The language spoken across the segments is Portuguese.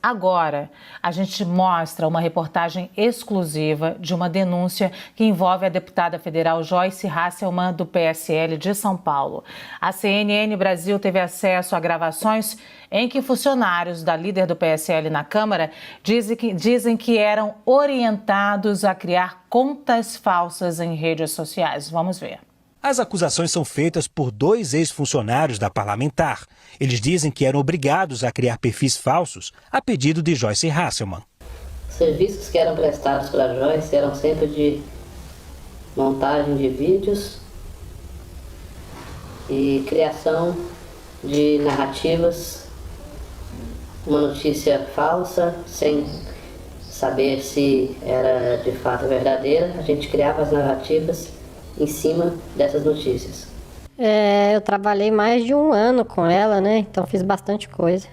Agora, a gente mostra uma reportagem exclusiva de uma denúncia que envolve a deputada federal Joyce Hasselmann, do PSL de São Paulo. A CNN Brasil teve acesso a gravações em que funcionários da líder do PSL na Câmara dizem que eram orientados a criar contas falsas em redes sociais. Vamos ver. As acusações são feitas por 2 ex-funcionários da parlamentar. Eles dizem que eram obrigados a criar perfis falsos a pedido de Joyce Hasselmann. Os serviços que eram prestados pela Joyce eram sempre de montagem de vídeos e criação de narrativas, uma notícia falsa, sem saber se era de fato verdadeira. A gente criava as narrativas em cima dessas notícias. Eu trabalhei mais de 1 ano com ela, né? Então fiz bastante coisa.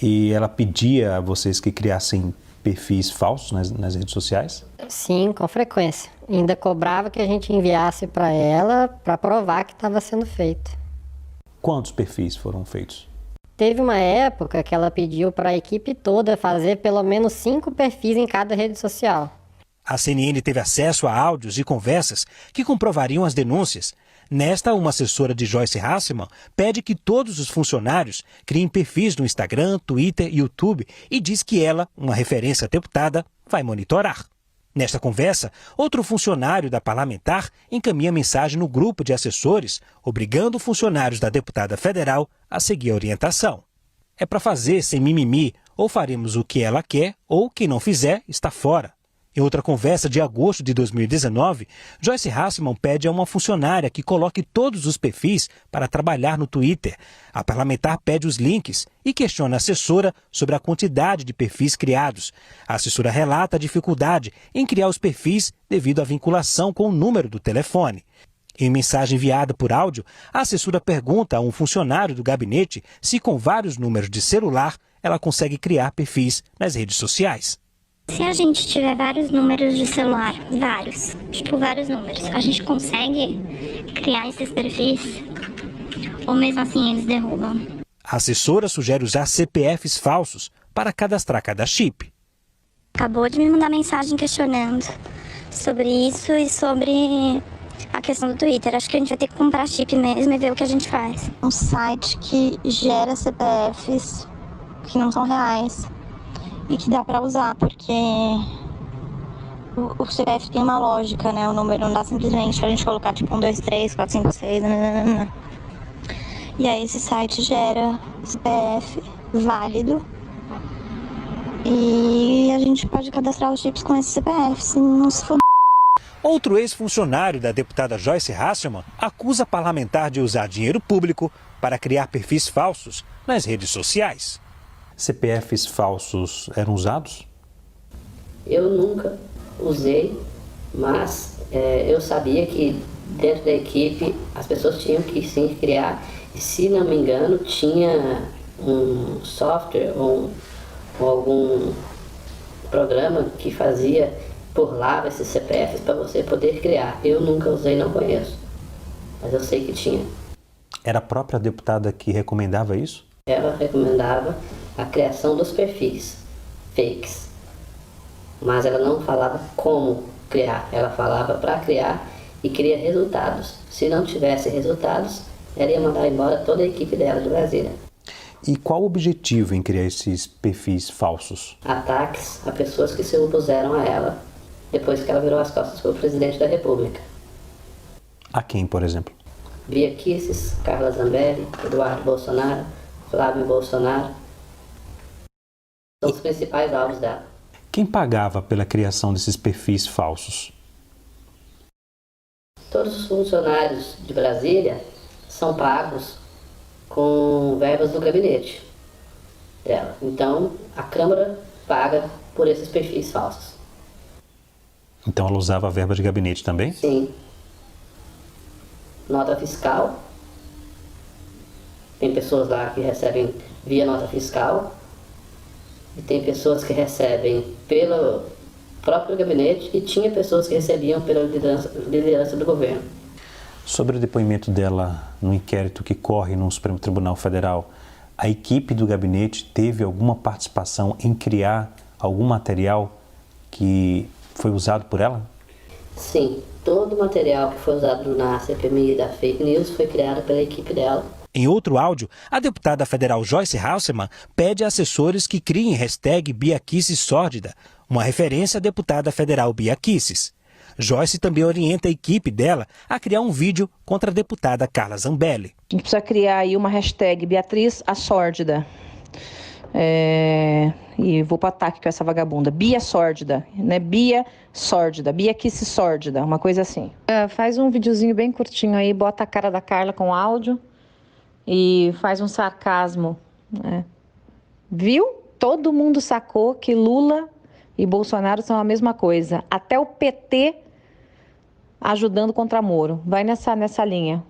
E ela pedia a vocês que criassem perfis falsos nas redes sociais? Sim, com frequência. Ainda cobrava que a gente enviasse para ela para provar que estava sendo feito. Quantos perfis foram feitos? Teve uma época que ela pediu para a equipe toda fazer pelo menos 5 perfis em cada rede social. A CNN teve acesso a áudios e conversas que comprovariam as denúncias. Nesta, uma assessora de Joyce Hasselmann pede que todos os funcionários criem perfis no Instagram, Twitter e YouTube e diz que ela, uma referência deputada, vai monitorar. Nesta conversa, outro funcionário da parlamentar encaminha mensagem no grupo de assessores, obrigando funcionários da deputada federal a seguir a orientação. É para fazer sem mimimi, ou faremos o que ela quer, ou quem não fizer está fora. Em outra conversa de agosto de 2019, Joyce Hasselmann pede a uma funcionária que coloque todos os perfis para trabalhar no Twitter. A parlamentar pede os links e questiona a assessora sobre a quantidade de perfis criados. A assessora relata a dificuldade em criar os perfis devido à vinculação com o número do telefone. Em mensagem enviada por áudio, a assessora pergunta a um funcionário do gabinete se com vários números de celular ela consegue criar perfis nas redes sociais. Se a gente tiver vários números de celular, vários números, a gente consegue criar esses perfis? Ou mesmo assim eles derrubam? A assessora sugere usar CPFs falsos para cadastrar cada chip. Acabou de me mandar mensagem questionando sobre isso e sobre a questão do Twitter. Acho que a gente vai ter que comprar chip mesmo e ver o que a gente faz. Um site que gera CPFs que não são reais. E que dá pra usar, porque o CPF tem uma lógica, né? O número não dá simplesmente pra gente colocar tipo 1, 2, 3, 4, 5, 6, nananana. E aí esse site gera CPF válido e a gente pode cadastrar os chips com esse CPF, se não se for. Outro ex-funcionário da deputada Joyce Hasselmann acusa a parlamentar de usar dinheiro público para criar perfis falsos nas redes sociais. CPFs falsos eram usados? Eu nunca usei, mas eu sabia que dentro da equipe as pessoas tinham que sim criar, e se não me engano tinha um software ou algum programa que fazia, burlava esses CPFs para você poder criar. Eu nunca usei, não conheço, mas eu sei que tinha. Era a própria deputada que recomendava isso? Ela recomendava a criação dos perfis fakes, mas ela não falava como criar, ela falava para criar e queria resultados. Se não tivesse resultados, ela ia mandar embora toda a equipe dela de Brasília. E qual o objetivo em criar esses perfis falsos? Ataques a pessoas que se opuseram a ela depois que ela virou as costas para o presidente da República. A quem, por exemplo? Bia Kicis, Carla Zambelli, Eduardo Bolsonaro, Flávio Bolsonaro. São os principais alvos dela. Quem pagava pela criação desses perfis falsos? Todos os funcionários de Brasília são pagos com verbas do gabinete dela. Então, a Câmara paga por esses perfis falsos. Então ela usava a verba de gabinete também? Sim. Nota fiscal. Tem pessoas lá que recebem via nota fiscal. E tem pessoas que recebem pelo próprio gabinete e tinha pessoas que recebiam pela liderança do governo. Sobre o depoimento dela no inquérito que corre no Supremo Tribunal Federal, A equipe do gabinete teve alguma participação em criar algum material que foi usado por ela? Sim, todo o material que foi usado na CPMI da fake news foi criado pela equipe dela. Em outro áudio, a deputada federal Joyce Hasselmann pede a assessores que criem hashtag Bia Kicis Sórdida, uma referência à deputada federal Bia Kicis. Joyce também orienta a equipe dela a criar um vídeo contra a deputada Carla Zambelli. A gente precisa criar aí uma hashtag Beatriz a Sórdida. E vou para ataque com essa vagabunda. Bia Sórdida, né? Bia Sórdida, Bia Kicis Sórdida, uma coisa assim. Faz um videozinho bem curtinho aí, bota a cara da Carla com áudio e faz um sarcasmo, né? Viu? Todo mundo sacou que Lula e Bolsonaro são a mesma coisa. Até o PT ajudando contra Moro. Vai nessa linha.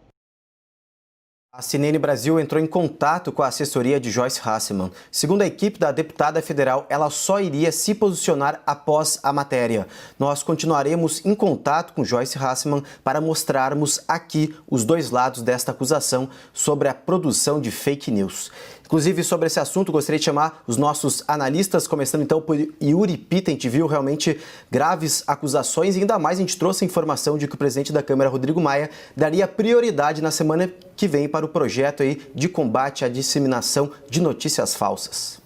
A CNN Brasil entrou em contato com a assessoria de Joyce Hasselmann. Segundo a equipe da deputada federal, ela só iria se posicionar após a matéria. Nós continuaremos em contato com Joyce Hasselmann para mostrarmos aqui os dois lados desta acusação sobre a produção de fake news. Inclusive, sobre esse assunto, gostaria de chamar os nossos analistas, começando então por Yuri Pita. A gente viu realmente graves acusações e ainda mais a gente trouxe a informação de que o presidente da Câmara, Rodrigo Maia, daria prioridade na semana que vem para o projeto aí de combate à disseminação de notícias falsas.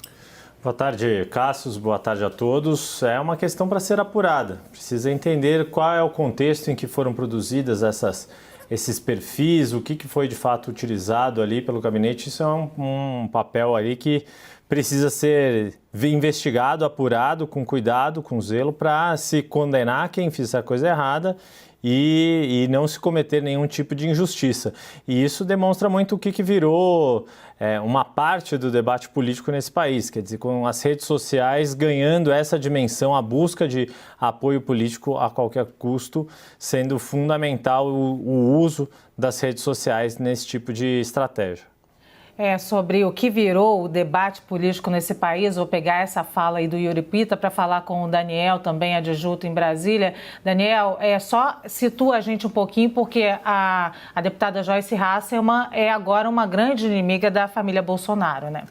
Boa tarde, Cassius. Boa tarde a todos. É uma questão para ser apurada. Precisa entender qual é o contexto em que foram produzidas esses perfis, o que foi de fato utilizado ali pelo gabinete. Isso é um papel ali que precisa ser investigado, apurado, com cuidado, com zelo, para se condenar quem fizer coisa errada e não se cometer nenhum tipo de injustiça. E isso demonstra muito o que virou uma parte do debate político nesse país, quer dizer, com as redes sociais ganhando essa dimensão, a busca de apoio político a qualquer custo, sendo fundamental o uso das redes sociais nesse tipo de estratégia. Sobre o que virou o debate político nesse país, vou pegar essa fala aí do Yuri Pita para falar com o Daniel, também adjunto em Brasília. Daniel, só situa a gente um pouquinho, porque a deputada Joyce Hasselmann é agora uma grande inimiga da família Bolsonaro, né?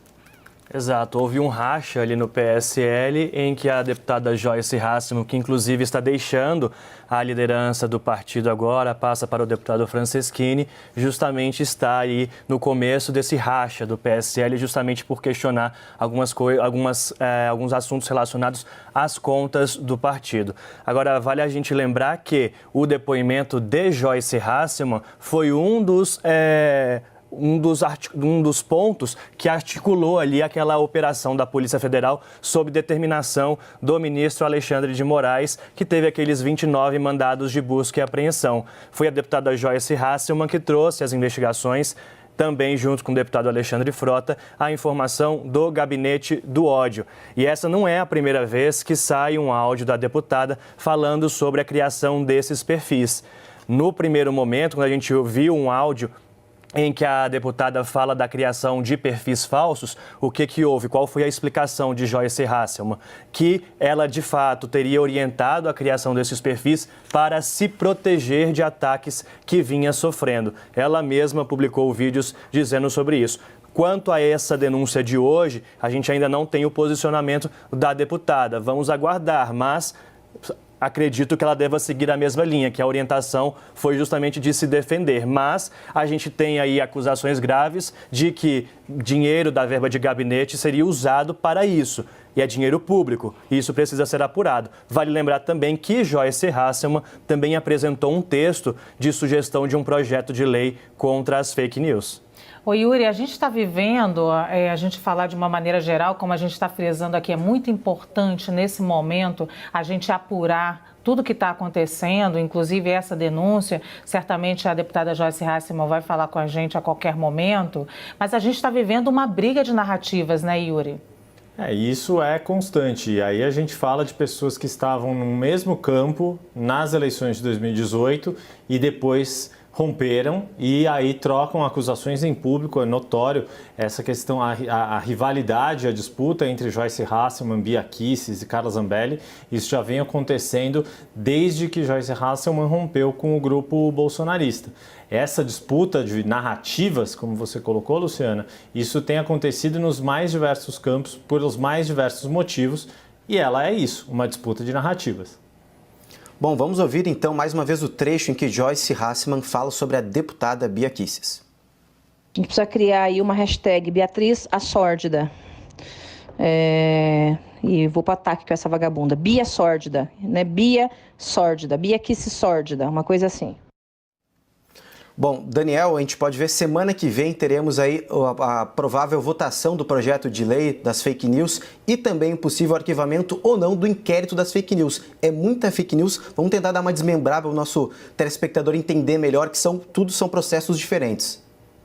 Exato, houve um racha ali no PSL em que a deputada Joyce Hasselmann, que inclusive está deixando a liderança do partido agora, passa para o deputado Franceschini, justamente está aí no começo desse racha do PSL, justamente por questionar alguns assuntos relacionados às contas do partido. Agora, vale a gente lembrar que o depoimento de Joyce Hasselmann foi um dos pontos que articulou ali aquela operação da Polícia Federal sob determinação do ministro Alexandre de Moraes, que teve aqueles 29 mandados de busca e apreensão. Foi a deputada Joyce Hasselmann que trouxe as investigações, também junto com o deputado Alexandre Frota, a informação do gabinete do ódio. E essa não é a primeira vez que sai um áudio da deputada falando sobre a criação desses perfis. No primeiro momento, quando a gente ouviu um áudio em que a deputada fala da criação de perfis falsos, o que houve? Qual foi a explicação de Joyce Hasselmann? Que ela, de fato, teria orientado a criação desses perfis para se proteger de ataques que vinha sofrendo. Ela mesma publicou vídeos dizendo sobre isso. Quanto a essa denúncia de hoje, a gente ainda não tem o posicionamento da deputada. Vamos aguardar, mas acredito que ela deva seguir a mesma linha, que a orientação foi justamente de se defender. Mas a gente tem aí acusações graves de que dinheiro da verba de gabinete seria usado para isso. E é dinheiro público, e isso precisa ser apurado. Vale lembrar também que Joyce Hasselmann também apresentou um texto de sugestão de um projeto de lei contra as fake news. Ô Yuri, a gente está vivendo, a gente falar de uma maneira geral, como a gente está frisando aqui, é muito importante nesse momento a gente apurar tudo que está acontecendo, inclusive essa denúncia. Certamente a deputada Joyce Hasselmann vai falar com a gente a qualquer momento, mas a gente está vivendo uma briga de narrativas, né, Yuri? Isso é constante. E aí a gente fala de pessoas que estavam no mesmo campo nas eleições de 2018 e depois romperam e aí trocam acusações em público. É notório essa questão, a rivalidade, a disputa entre Joyce Hasselmann, Bia Kicis e Carla Zambelli. Isso já vem acontecendo desde que Joyce Hasselmann rompeu com o grupo bolsonarista. Essa disputa de narrativas, como você colocou, Luciana, isso tem acontecido nos mais diversos campos, pelos mais diversos motivos, e ela é isso, uma disputa de narrativas. Bom, vamos ouvir então mais uma vez o trecho em que Joyce Hasselmann fala sobre a deputada Bia Kicis. A gente precisa criar aí uma hashtag Beatriz a Sórdida. E vou para o ataque com essa vagabunda. Bia Sórdida, né? Bia Sórdida, Bia Kicis Sórdida, uma coisa assim. Bom, Daniel, a gente pode ver semana que vem teremos aí a provável votação do projeto de lei das fake news e também o possível arquivamento ou não do inquérito das fake news. É muita fake news, vamos tentar dar uma desmembrada para o nosso telespectador entender melhor que tudo são processos diferentes.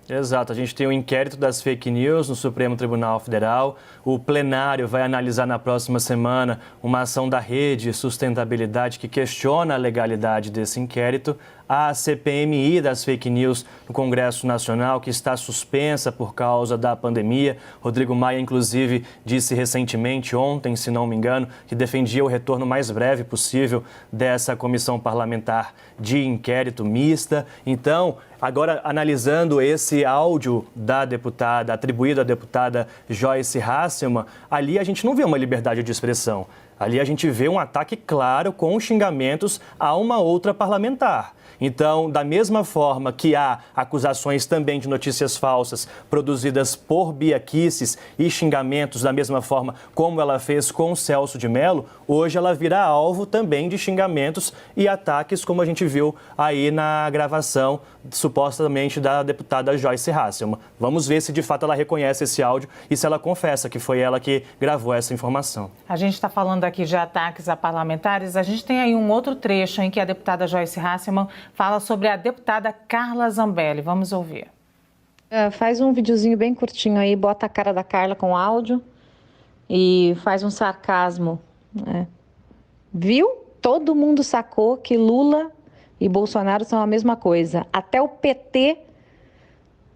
Exato, a gente tem o inquérito das fake news no Supremo Tribunal Federal. O plenário vai analisar na próxima semana uma ação da Rede Sustentabilidade que questiona a legalidade desse inquérito. A CPMI das fake news no Congresso Nacional, que está suspensa por causa da pandemia. Rodrigo Maia, inclusive, disse recentemente, ontem, se não me engano, que defendia o retorno mais breve possível dessa comissão parlamentar de inquérito mista. Então, agora, analisando esse áudio da deputada, atribuído à deputada Joyce Hasselmann, ali a gente não vê uma liberdade de expressão. Ali a gente vê um ataque claro com xingamentos a uma outra parlamentar. Então, da mesma forma que há acusações também de notícias falsas produzidas por Bia Kicis e xingamentos da mesma forma como ela fez com Celso de Mello, hoje ela vira alvo também de xingamentos e ataques, como a gente viu aí na gravação supostamente da deputada Joyce Hasselmann. Vamos ver se de fato ela reconhece esse áudio e se ela confessa que foi ela que gravou essa informação. A gente está falando aqui de ataques a parlamentares. A gente tem aí um outro trecho em que a deputada Joyce Hasselmann fala sobre a deputada Carla Zambelli. Vamos ouvir. Faz um videozinho bem curtinho aí, bota a cara da Carla com áudio e faz um sarcasmo. Viu? Todo mundo sacou que Lula e Bolsonaro são a mesma coisa. Até o PT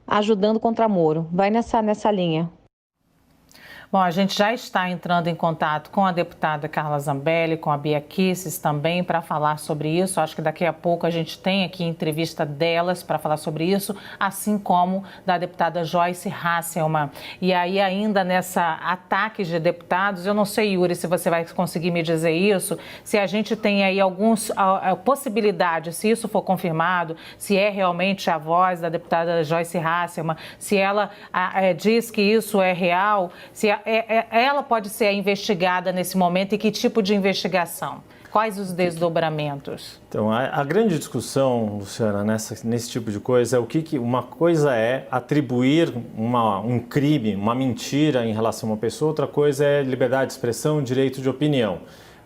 ajudando contra Moro. Vai nessa linha. Bom, a gente já está entrando em contato com a deputada Carla Zambelli, com a Bia Kicis também, para falar sobre isso. Acho que daqui a pouco a gente tem aqui entrevista delas para falar sobre isso, assim como da deputada Joyce Hasselmann. E aí, ainda nessa ataque de deputados, eu não sei, Yuri, se você vai conseguir me dizer isso, se a gente tem aí algumas possibilidades, se isso for confirmado, se é realmente a voz da deputada Joyce Hasselmann, se ela diz que isso é real, se ela pode ser investigada nesse momento e que tipo de investigação? Quais os desdobramentos? Então, a grande discussão, Luciana, nesse tipo de coisa é uma coisa é atribuir um crime, uma mentira em relação a uma pessoa, outra coisa é liberdade de expressão, direito de opinião.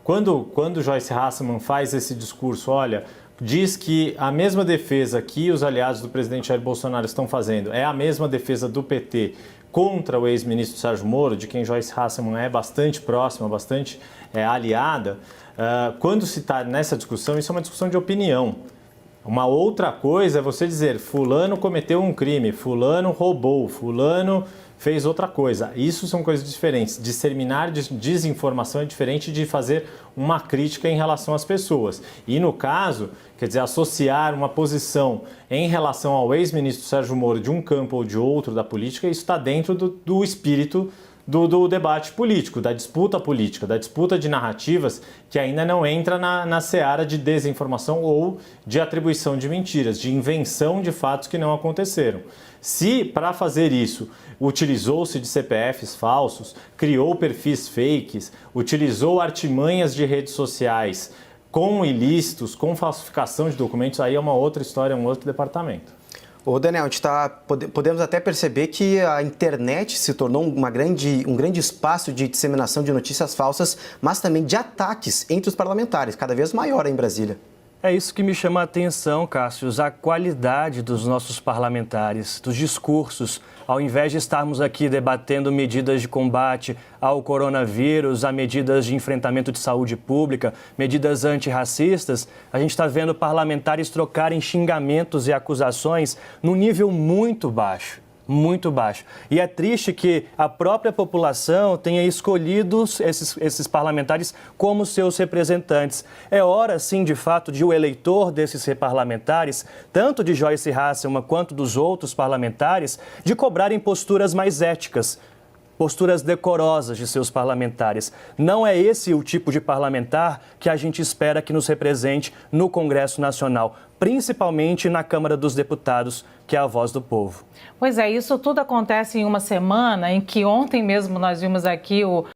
Quando Joyce Hasselmann faz esse discurso, olha, diz que a mesma defesa que os aliados do presidente Jair Bolsonaro estão fazendo é a mesma defesa do PT contra o ex-ministro Sérgio Moro, de quem Joyce Hasselmann é bastante próxima, bastante aliada. Quando se está nessa discussão, isso é uma discussão de opinião. Uma outra coisa é você dizer, fulano cometeu um crime, fulano roubou, fulano fez outra coisa. Isso são coisas diferentes. Disseminar desinformação é diferente de fazer uma crítica em relação às pessoas. E no caso, quer dizer, associar uma posição em relação ao ex-ministro Sérgio Moro de um campo ou de outro da política, isso está dentro do espírito do debate político, da disputa de narrativas que ainda não entra na seara de desinformação ou de atribuição de mentiras, de invenção de fatos que não aconteceram. Se, para fazer isso, utilizou-se de CPFs falsos, criou perfis fakes, utilizou artimanhas de redes sociais com ilícitos, com falsificação de documentos, aí é uma outra história, um outro departamento. Ô Daniel, a gente podemos até perceber que a internet se tornou um grande espaço de disseminação de notícias falsas, mas também de ataques entre os parlamentares, cada vez maior em Brasília. É isso que me chama a atenção, Cássio, a qualidade dos nossos parlamentares, dos discursos. Ao invés de estarmos aqui debatendo medidas de combate ao coronavírus, a medidas de enfrentamento de saúde pública, medidas antirracistas, a gente está vendo parlamentares trocarem xingamentos e acusações num nível muito baixo. Muito baixo. E é triste que a própria população tenha escolhido esses parlamentares como seus representantes. É hora, sim, de fato, de o eleitor desses parlamentares, tanto de Joyce Hasselmann quanto dos outros parlamentares, de cobrarem posturas mais éticas, posturas decorosas de seus parlamentares. Não é esse o tipo de parlamentar que a gente espera que nos represente no Congresso Nacional, principalmente na Câmara dos Deputados, que é a voz do povo. Pois é, isso tudo acontece em uma semana em que ontem mesmo nós vimos aqui o